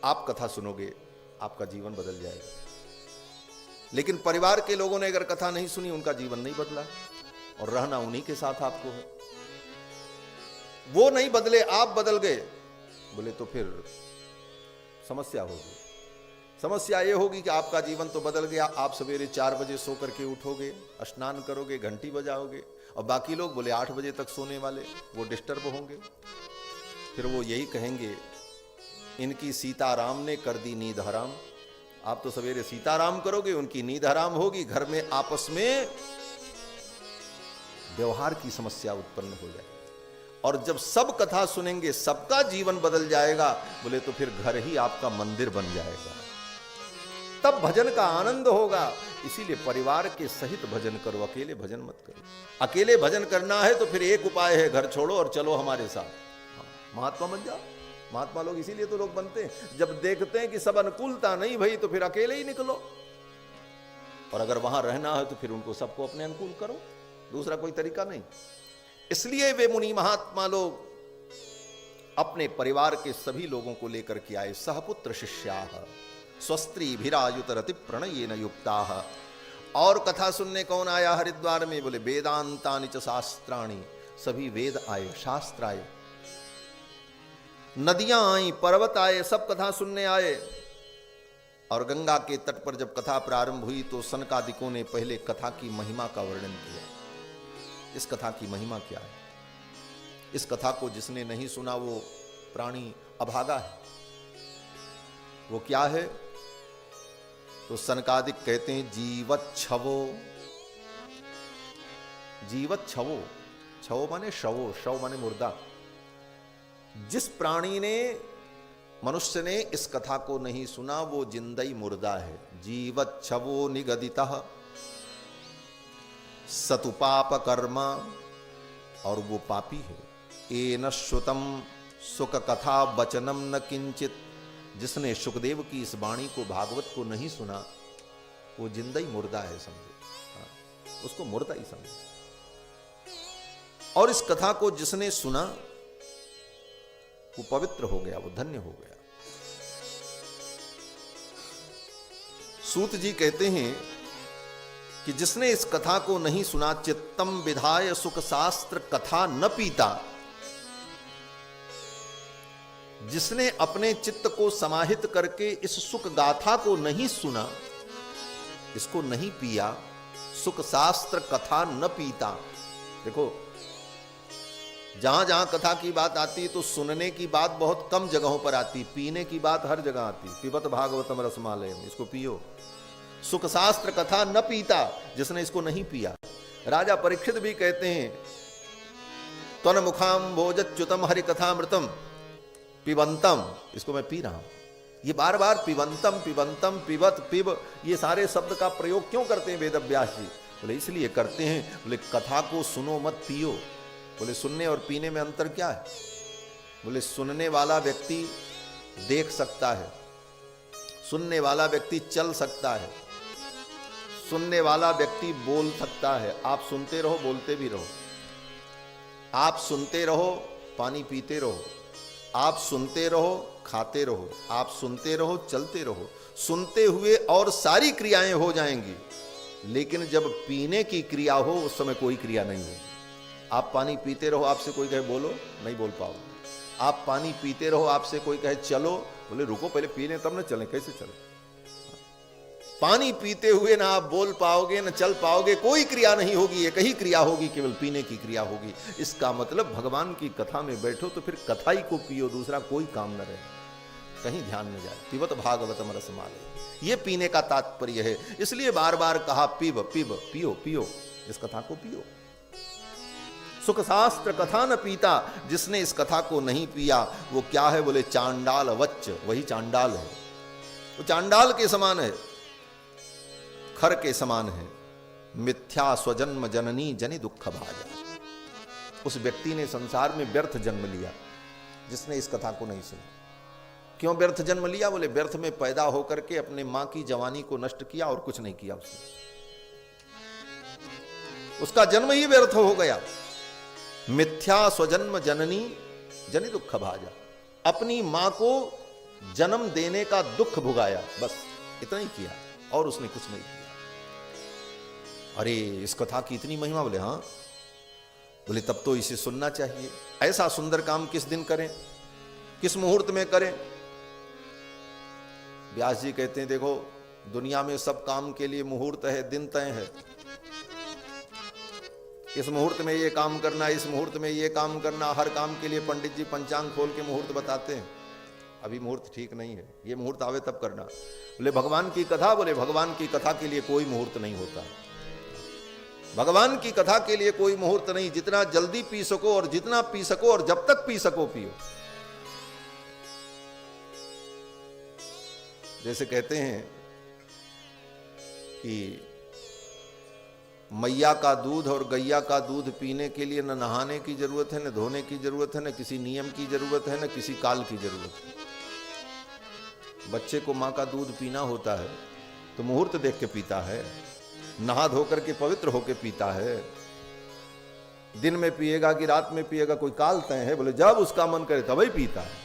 आप कथा सुनोगे, आपका जीवन बदल जाएगा। लेकिन परिवार के लोगों ने अगर कथा नहीं सुनी, उनका जीवन नहीं बदला, और रहना उन्हीं के साथ आपको है। वो नहीं बदले, आप बदल गए, बोले तो फिर समस्या होगी। समस्या ये होगी कि आपका जीवन तो बदल गया, आप सवेरे 4 बजे सो करके उठोगे, स्नान करोगे, घंटी बजाओगे, और बाकी लोग बोले 8 बजे तक सोने वाले, वो डिस्टर्ब होंगे। फिर वो यही कहेंगे, इनकी सीताराम ने कर दी नींद हराम। आप तो सवेरे सीताराम करोगे, उनकी नींद हराम होगी, घर में आपस में व्यवहार की समस्या उत्पन्न हो जाएगी। और जब सब कथा सुनेंगे, सबका जीवन बदल जाएगा, बोले तो फिर घर ही आपका मंदिर बन जाएगा, तब भजन का आनंद होगा। इसीलिए परिवार के सहित भजन करो, अकेले भजन मत करो। अकेले भजन करना है तो फिर एक उपाय है, घर छोड़ो और चलो हमारे साथ, महात्मा बन जाओ। महात्मा लोग इसीलिए तो लोग बनते हैं, जब देखते हैं कि सब अनुकूलता नहीं भाई, तो फिर अकेले ही निकलो। और अगर वहां रहना है तो फिर उनको सबको अपने अनुकूल करो, दूसरा कोई तरीका नहीं। इसलिए वे मुनि महात्मा लोग अपने परिवार के सभी लोगों को लेकर के आए। सहपुत्र शिष्याः स्वस्त्री भिरायुतरति प्रणयेन युक्ताः। और कथा सुनने कौन आया हरिद्वार में? बोले वेदांतानि च शास्त्राणि, सभी वेद आए, शास्त्र आए, नदियां आई, पर्वत आए, सब कथा सुनने आए। और गंगा के तट पर जब कथा प्रारंभ हुई तो सनकादिकों ने पहले कथा की महिमा का वर्णन किया। इस कथा की महिमा क्या है? इस कथा को जिसने नहीं सुना वो प्राणी अभागा है। वो क्या है? तो सनकादिक कहते हैं जीवत छवो। जीवत छवो, छवो माने शवो, शव माने मुर्दा। जिस प्राणी ने, मनुष्य ने इस कथा को नहीं सुना वो जिंदई मुर्दा है। जीवत छवो निगदितः सतु पाप कर्मा, और वो पापी है। एन श्रुतम सुख कथा वचनम न किंचित, जिसने सुखदेव की इस वाणी को, भागवत को नहीं सुना, वो जिंदई मुर्दा है, समझो, उसको मुर्दा ही समझो। और इस कथा को जिसने सुना वो पवित्र हो गया, वो धन्य हो गया। सूत जी कहते हैं कि जिसने इस कथा को नहीं सुना, चित्तम विधाय सुख शास्त्र कथा न पीता, जिसने अपने चित्त को समाहित करके इस सुख गाथा को नहीं सुना, इसको नहीं पिया, सुख शास्त्र कथा न पीता। देखो, जहां जहां कथा की बात आती तो सुनने की बात बहुत कम जगहों पर आती, पीने की बात हर जगह आती। पिबत भागवतम रसमालयम, इसको पियो। सुख शास्त्र कथा न पीता, जिसने इसको नहीं पिया। राजा परीक्षित भी कहते हैं, त्वन मुखाम भोजच्युतम हरि कथामृतम पिबंतम, इसको मैं पी रहा हूं। ये बार बार पिबंतम पिबंतम पिबत पिब, ये सारे शब्द का प्रयोग क्यों करते हैं वेद व्यास जी? बोले इसलिए करते हैं, बोले कथा को सुनो मत पियो। बोले सुनने और पीने में अंतर क्या है? बोले सुनने वाला व्यक्ति देख सकता है, सुनने वाला व्यक्ति चल सकता है, सुनने वाला व्यक्ति बोल सकता है। आप सुनते रहो, बोलते भी रहो। आप सुनते रहो, पानी पीते रहो। आप सुनते रहो, खाते रहो। आप सुनते रहो, चलते रहो। सुनते हुए और सारी क्रियाएं हो जाएंगी, लेकिन जब पीने की क्रिया हो उस समय कोई क्रिया नहीं होगी। आप पानी पीते रहो, आपसे कोई कहे बोलो, नहीं बोल पाओगे। आप पानी पीते रहो, आपसे कोई कहे चलो, बोले रुको पहले पी लें तब न चलें, कैसे चले? पानी पीते हुए ना आप बोल पाओगे, न चल पाओगे, कोई क्रिया नहीं होगी। एक ही क्रिया होगी, केवल पीने की क्रिया होगी। इसका मतलब भगवान की कथा में बैठो तो फिर कथा ही को पियो, दूसरा कोई काम न रहे, कहीं ध्यान न जाए। पिबत भागवतम रसमालयम, ये पीने का तात्पर्य है। इसलिए बार बार कहा पिब पिब, पियो पियो, इस कथा को पियो। सुख शास्त्र कथा न पीता, जिसने इस कथा को नहीं पिया वो क्या है? बोले चांडाल वच्च, वही चांडाल है। वो चांडाल के समान है, खर के समान है। मिथ्या स्वजन्म जननी जनि दुख भाजा, उस व्यक्ति ने संसार में व्यर्थ जन्म लिया जिसने इस कथा को नहीं सुना। क्यों व्यर्थ जन्म लिया? बोले व्यर्थ में पैदा होकर के अपने मां की जवानी को नष्ट किया और कुछ नहीं किया उसने, उसका जन्म ही व्यर्थ हो गया। मिथ्या स्वजन्म जननी जनि दुख भाजा, अपनी मां को जन्म देने का दुख भुगाया, बस इतना ही किया और उसने कुछ नहीं किया। अरे इस कथा की इतनी महिमा, बोले हाँ, बोले तब तो इसे सुनना चाहिए। ऐसा सुंदर काम किस दिन करें, किस मुहूर्त में करें? व्यास जी कहते हैं देखो दुनिया में सब काम के लिए मुहूर्त है, दिन तय है। इस मुहूर्त में ये काम करना, इस मुहूर्त में ये काम करना, हर काम के लिए पंडित जी पंचांग खोल के मुहूर्त बताते हैं। अभी मुहूर्त ठीक नहीं है, ये मुहूर्त आवे तब करना। बोले भगवान की कथा, बोले भगवान की कथा के लिए कोई मुहूर्त नहीं होता। भगवान की कथा के लिए कोई मुहूर्त नहीं, जितना जल्दी पी सको और जितना पी सको और जब तक पी सको पियो। जैसे कहते हैं कि मैया का दूध और गैया का दूध पीने के लिए न नहाने की जरूरत है, न धोने की जरूरत है, न किसी नियम की जरूरत है, न किसी काल की जरूरत है। बच्चे को मां का दूध पीना होता है तो मुहूर्त देख के पीता है, नहा धो करके पवित्र होके पीता है। दिन में पिएगा कि रात में पिएगा कोई काल तय है? बोले जब उसका मन करे तभी पीता है,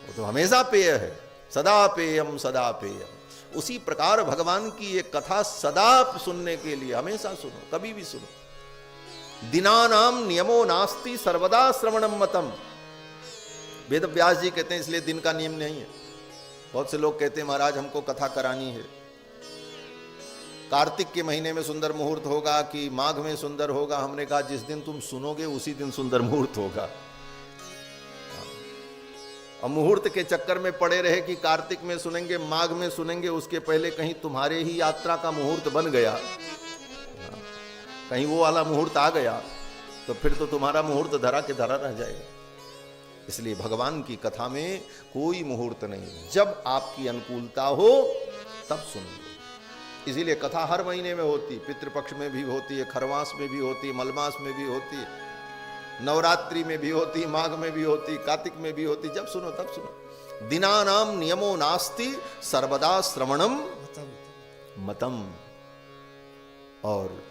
वो तो हमेशा पेय है, सदा पेयम सदा पेयम। उसी प्रकार भगवान की एक कथा सदा सुनने के लिए हमेशा सुनो, कभी भी सुनो। दिनानाम नियमो नास्ति सर्वदा श्रवणम मतम। वेद व्यास जी कहते हैं इसलिए दिन का नियम नहीं है। बहुत से लोग कहते हैं महाराज हमको कथा करानी है, कार्तिक के महीने में सुंदर मुहूर्त होगा कि माघ में सुंदर होगा। हमने कहा जिस दिन तुम सुनोगे उसी दिन सुंदर मुहूर्त होगा। और मुहूर्त के चक्कर में पड़े रहे कि कार्तिक में सुनेंगे, माघ में सुनेंगे, उसके पहले कहीं तुम्हारे ही यात्रा का मुहूर्त बन गया, कहीं वो वाला मुहूर्त आ गया तो फिर तो तुम्हारा मुहूर्त धरा के धरा रह जाएगा। इसलिए भगवान की कथा में कोई मुहूर्त नहीं, जब आपकी अनुकूलता हो तब सुन लो। इसीलिए कथा हर महीने में होती, पितृपक्ष में भी होती है, खरवास में भी होती है, मलमास में भी होती है, नवरात्रि में भी होती, माघ में भी होती, कार्तिक में भी होती। जब सुनो तब सुनो। दिनानाम नियमो नास्ति सर्वदा श्रवणम मतम। और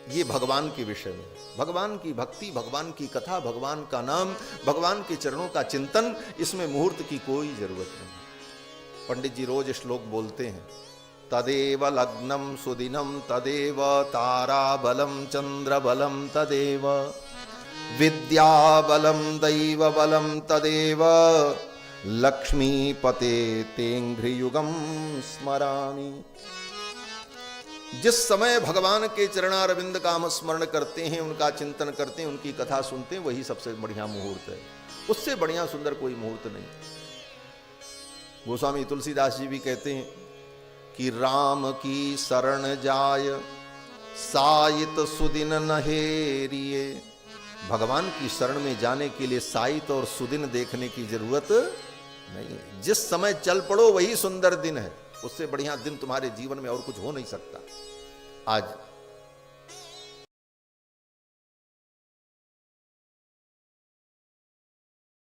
ये भगवान के विषय में, भगवान की भक्ति, भगवान की कथा, भगवान का नाम, भगवान के चरणों का चिंतन, इसमें मुहूर्त की कोई जरूरत नहीं। पंडित जी रोज श्लोक बोलते हैं, तदेव लग्नम सुदिनम तदेव तारा बलम चंद्र बलम तदेव विद्या बलम दैव बलम तदेव लक्ष्मीपते तेंघ्रियुगम स्मरामि। जिस समय भगवान के चरणारविंद का हम स्मरण करते हैं, उनका चिंतन करते हैं, उनकी कथा सुनते हैं, वही सबसे बढ़िया मुहूर्त है। उससे बढ़िया सुंदर कोई मुहूर्त नहीं। गोस्वामी तुलसीदास जी भी कहते हैं कि राम की शरण जाय सायित सुदिन नहेरिए। भगवान की शरण में जाने के लिए सायित और सुदिन देखने की जरूरत नहीं है। जिस समय चल पड़ो वही सुंदर दिन है, उससे बढ़िया दिन तुम्हारे जीवन में और कुछ हो नहीं सकता। आज